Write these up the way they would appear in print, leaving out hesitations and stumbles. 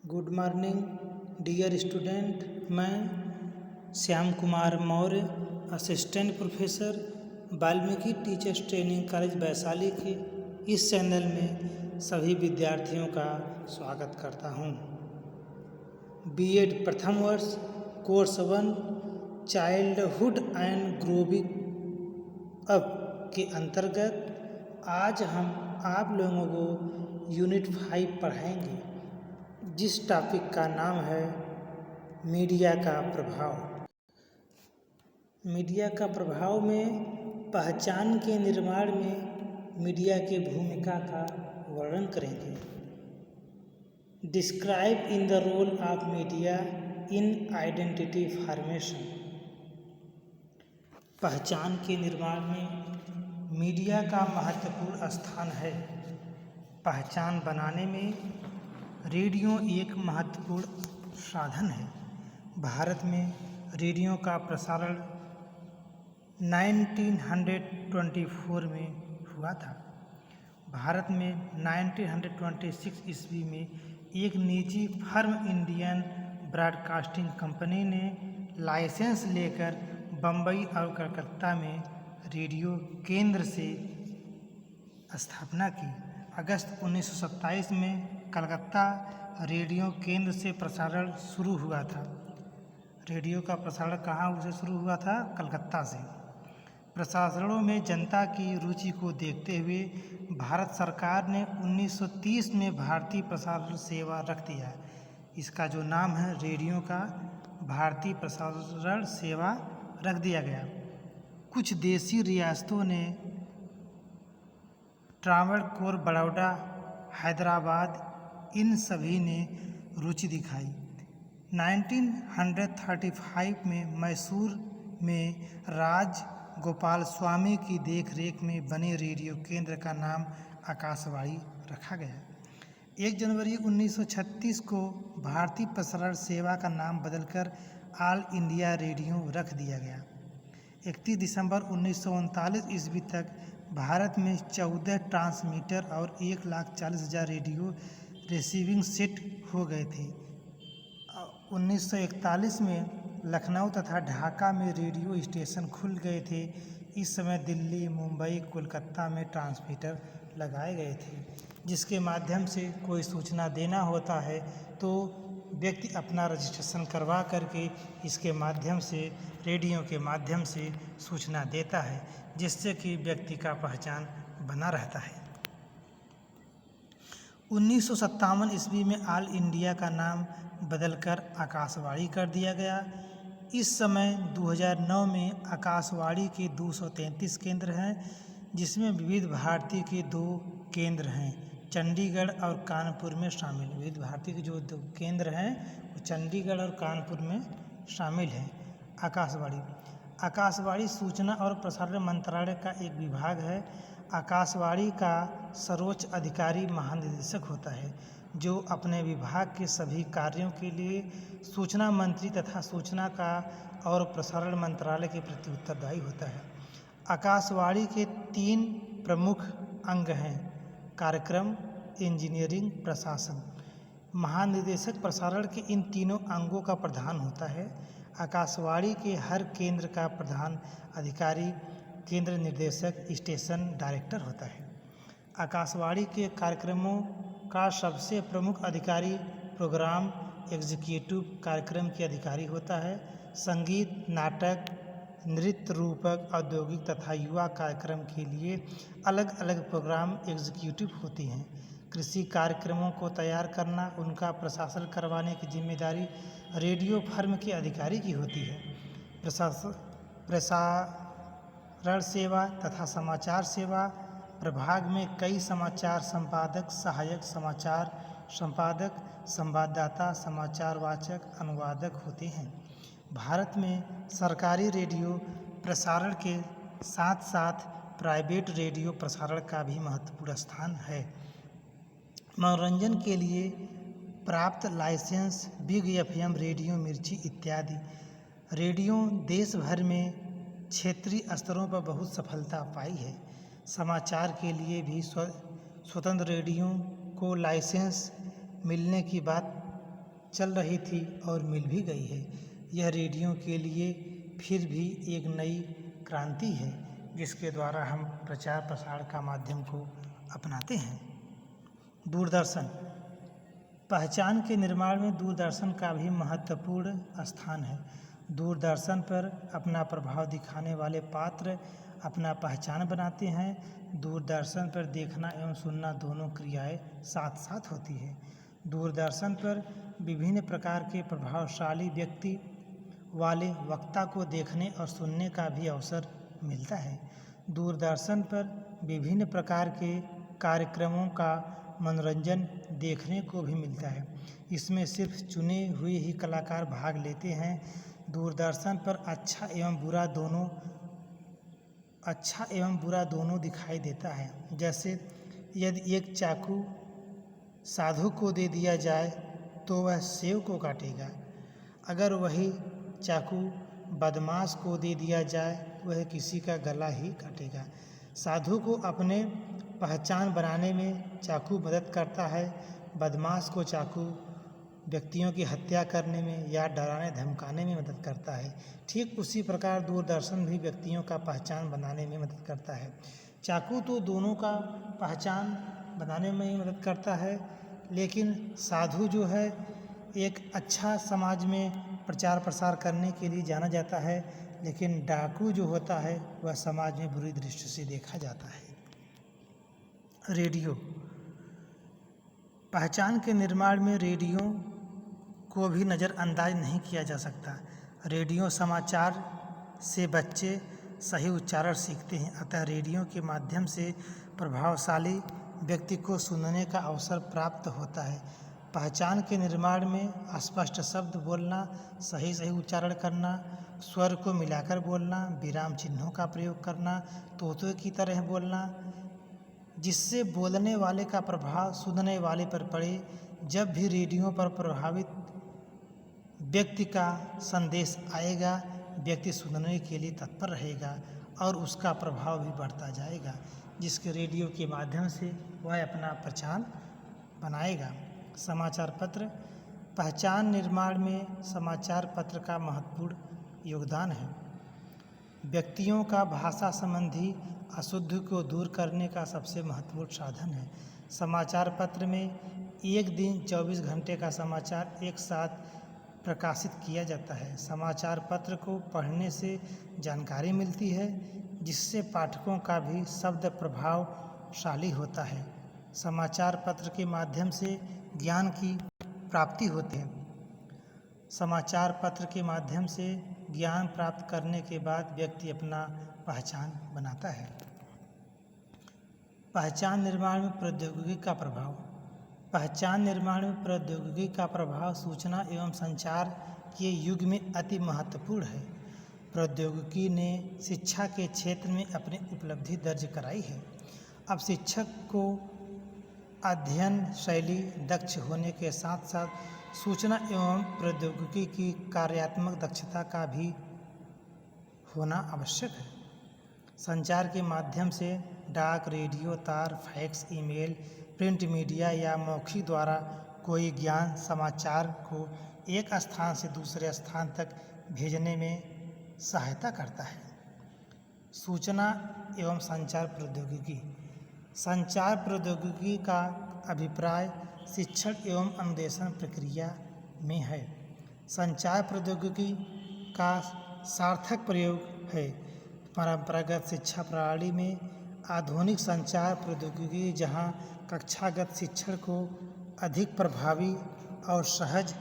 Good morning dear student. मैं Shyam Kumar Maurya, assistant professor Valmiki teachers training college Vaishali के इस चैनल में सभी विद्यार्थियों का स्वागत करता हूं। बीएड प्रथम वर्ष course 1 childhood and growing up के अंतर्गत आज हम आप लोगों को यूनिट 5 पढ़ाएंगे, जिस टॉपिक का नाम है मीडिया का प्रभाव। मीडिया का प्रभाव में पहचान के निर्माण में मीडिया की भूमिका का वर्णन करेंगे। Describe in the role of media in identity formation. पहचान के निर्माण में मीडिया का महत्वपूर्ण स्थान है। पहचान बनाने में रेडियो एक महत्वपूर्ण साधन है। भारत में रेडियो का प्रसारण 1924 में हुआ था। भारत में 1926 ईस्वी में एक निजी फर्म इंडियन ब्रॉडकास्टिंग कंपनी ने लाइसेंस लेकर बम्बई और कलकत्ता में रेडियो केंद्र से स्थापना की। अगस्त 1927 में कलकत्ता रेडियो केंद्र से प्रसारण शुरू हुआ था। रेडियो का प्रसारण कहाँ से शुरू हुआ था? कलकत्ता से। प्रसारणों में जनता की रुचि को देखते हुए भारत सरकार ने 1930 में भारतीय प्रसारण सेवा रख दिया। इसका जो नाम है रेडियो का भारतीय प्रसारण सेवा रख दिया गया। कुछ देशी रियासतों ने ट्रावणकोर, बड़ौदा, हैदराबाद, इन सभी ने रुचि दिखाई। 1935 में मैसूर में राज गोपाल स्वामी की देखरेख में बने रेडियो केंद्र का नाम आकाशवाणी रखा गया। 1 जनवरी 1936 को भारतीय प्रसारण सेवा का नाम बदलकर ऑल इंडिया रेडियो रख दिया गया। 31 दिसंबर 1939 ईस्वी तक भारत में 14 ट्रांसमीटर और 1,40,000 रेडियो रिसीविंग सेट हो गए थे। 1941 में लखनऊ तथा ढाका में रेडियो स्टेशन खुल गए थे। इस समय दिल्ली, मुंबई, कोलकाता में ट्रांसमीटर लगाए गए थे, जिसके माध्यम से कोई सूचना देना होता है तो व्यक्ति अपना रजिस्ट्रेशन करवा करके इसके माध्यम से, रेडियो के माध्यम से सूचना देता है, जिससे कि व्यक्ति का पहचान बना रहता है। 1957 ईस्वी में ऑल इंडिया का नाम बदलकर आकाशवाणी कर दिया गया। इस समय 2009 में आकाशवाणी के 233 केंद्र हैं, जिसमें विविध भारती के 2 केंद्र हैं, चंडीगढ़ और कानपुर में शामिल। विविध भारती के जो 2 केंद्र हैं वो चंडीगढ़ और कानपुर में शामिल हैं। आकाशवाणी सूचना और प्रसारण मंत्रालय का एक विभाग है। आकाशवाणी का सर्वोच्च अधिकारी महानिदेशक होता है, जो अपने विभाग के सभी कार्यों के लिए सूचना मंत्री तथा सूचना का और प्रसारण मंत्रालय के प्रति उत्तरदायी होता है। आकाशवाणी के 3 प्रमुख अंग हैं: कार्यक्रम, इंजीनियरिंग, प्रशासन। महानिदेशक प्रसारण के इन तीनों अंगों का प्रधान होता है। आकाशवाणी के हर केंद्र का प्रधान अधिकारी केंद्र निदेशक, स्टेशन डायरेक्टर होता है। आकाशवाणी के कार्यक्रमों का सबसे प्रमुख अधिकारी प्रोग्राम एग्जीक्यूटिव कार्यक्रम के अधिकारी होता है। संगीत, नाटक, नृत्य रूपक, औद्योगिक तथा युवा कार्यक्रम के लिए अलग अलग प्रोग्राम एग्जीक्यूटिव होती हैं। कृषि कार्यक्रमों को तैयार करना, उनका प्रशासन करवाने की जिम्मेदारी रेडियो फर्म के अधिकारी की होती है। प्रसारण सेवा तथा समाचार सेवा प्रभाग में कई समाचार संपादक, सहायक समाचार संपादक, संवाददाता, समाचार वाचक, अनुवादक होते हैं। भारत में सरकारी रेडियो प्रसारण के साथ साथ प्राइवेट रेडियो प्रसारण का भी महत्वपूर्ण स्थान है। मनोरंजन के लिए प्राप्त लाइसेंस बिग एफएम, रेडियो मिर्ची इत्यादि रेडियो देश भर में क्षेत्रीय स्तरों पर बहुत सफलता पाई है। समाचार के लिए भी स्वतंत्र रेडियो को लाइसेंस मिलने की बात चल रही थी और मिल भी गई है। यह रेडियो के लिए फिर भी एक नई क्रांति है जिसके द्वारा हम प्रचार प्रसार का माध्यम को अपनाते हैं। दूरदर्शन। पहचान के निर्माण में दूरदर्शन का भी महत्वपूर्ण स्थान है। दूरदर्शन पर अपना प्रभाव दिखाने वाले पात्र अपना पहचान बनाते हैं। दूरदर्शन पर देखना एवं सुनना दोनों क्रियाएं साथ साथ होती है। दूरदर्शन पर विभिन्न प्रकार के प्रभावशाली व्यक्ति वाले वक्ता को देखने और सुनने का भी अवसर मिलता है। दूरदर्शन पर विभिन्न प्रकार के कार्यक्रमों का मनोरंजन देखने को भी मिलता है। इसमें सिर्फ चुने हुए ही कलाकार भाग लेते हैं। दूरदर्शन पर अच्छा एवं बुरा दोनों दिखाई देता है। जैसे यदि एक चाकू साधु को दे दिया जाए तो वह सेव को काटेगा, अगर वही चाकू बदमाश को दे दिया जाए वह किसी का गला ही काटेगा। साधु को अपने पहचान बनाने में चाकू मदद करता है, बदमाश को चाकू व्यक्तियों की हत्या करने में या डराने धमकाने में मदद करता है। ठीक उसी प्रकार दूरदर्शन भी व्यक्तियों का पहचान बनाने में मदद करता है। चाकू तो दोनों का पहचान बनाने में ही मदद करता है, लेकिन साधु जो है एक अच्छा समाज में प्रचार प्रसार करने के लिए जाना जाता है, लेकिन डाकू जो होता है वह समाज में बुरी दृष्टि से देखा जाता है। रेडियो। पहचान के निर्माण में रेडियो को भी नज़रअंदाज नहीं किया जा सकता। रेडियो समाचार से बच्चे सही उच्चारण सीखते हैं, अतः रेडियो के माध्यम से प्रभावशाली व्यक्ति को सुनने का अवसर प्राप्त होता है। पहचान के निर्माण में स्पष्ट शब्द बोलना, सही उच्चारण करना, स्वर को मिलाकर बोलना, विराम चिन्हों का प्रयोग करना, तोते की तरह बोलना, जिससे बोलने वाले का प्रभाव सुनने वाले पर पड़े। जब भी रेडियो पर प्रभावित व्यक्ति का संदेश आएगा, व्यक्ति सुनने के लिए तत्पर रहेगा और उसका प्रभाव भी बढ़ता जाएगा, जिसके रेडियो के माध्यम से वह अपना पहचान बनाएगा। समाचार पत्र। पहचान निर्माण में समाचार पत्र का महत्वपूर्ण योगदान है। व्यक्तियों का भाषा संबंधी अशुद्धि को दूर करने का सबसे महत्वपूर्ण साधन है। समाचार पत्र में एक दिन 24 घंटे का समाचार एक साथ प्रकाशित किया जाता है। समाचार पत्र को पढ़ने से जानकारी मिलती है, जिससे पाठकों का भी शब्द प्रभावशाली होता है। समाचार पत्र के माध्यम से ज्ञान की प्राप्ति होती है। समाचार पत्र के माध्यम से ज्ञान प्राप्त करने के बाद व्यक्ति अपना पहचान बनाता है। पहचान निर्माण में प्रौद्योगिकी का प्रभाव। पहचान निर्माण में प्रौद्योगिकी का प्रभाव सूचना एवं संचार के युग में अति महत्वपूर्ण है। प्रौद्योगिकी ने शिक्षा के क्षेत्र में अपनी उपलब्धि दर्ज कराई है। अब शिक्षक को अध्ययन शैली दक्ष होने के साथ साथ सूचना एवं प्रौद्योगिकी की कार्यात्मक दक्षता का भी होना आवश्यक है। संचार के माध्यम से डाक, रेडियो, तार, फैक्स, ईमेल, प्रिंट मीडिया या मौखिक द्वारा कोई ज्ञान समाचार को एक स्थान से दूसरे स्थान तक भेजने में सहायता करता है। सूचना एवं संचार प्रौद्योगिकी। संचार प्रौद्योगिकी का अभिप्राय शिक्षण एवं अनुदेशन प्रक्रिया में है। संचार प्रौद्योगिकी का सार्थक प्रयोग है। परंपरागत शिक्षा प्रणाली में आधुनिक संचार प्रौद्योगिकी जहां कक्षागत शिक्षण को अधिक प्रभावी और सहज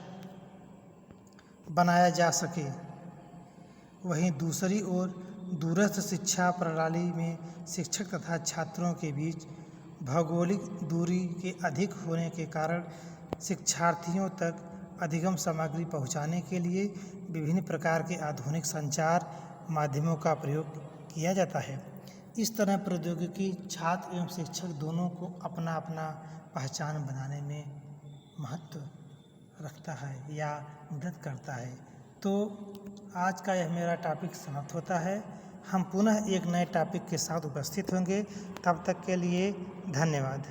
बनाया जा सके, वहीं दूसरी ओर दूरस्थ शिक्षा प्रणाली में शिक्षक तथा छात्रों के बीच भौगोलिक दूरी के अधिक होने के कारण शिक्षार्थियों तक अधिगम सामग्री पहुंचाने के लिए विभिन्न प्रकार के आधुनिक संचार माध्यमों का प्रयोग किया जाता है। इस तरह प्रौद्योगिकी छात्र एवं शिक्षक दोनों को अपना अपना पहचान बनाने में महत्व रखता है या मदद करता है। तो आज का यह मेरा टॉपिक समाप्त होता है। हम पुनः एक नए टॉपिक के साथ उपस्थित होंगे। तब तक के लिए धन्यवाद।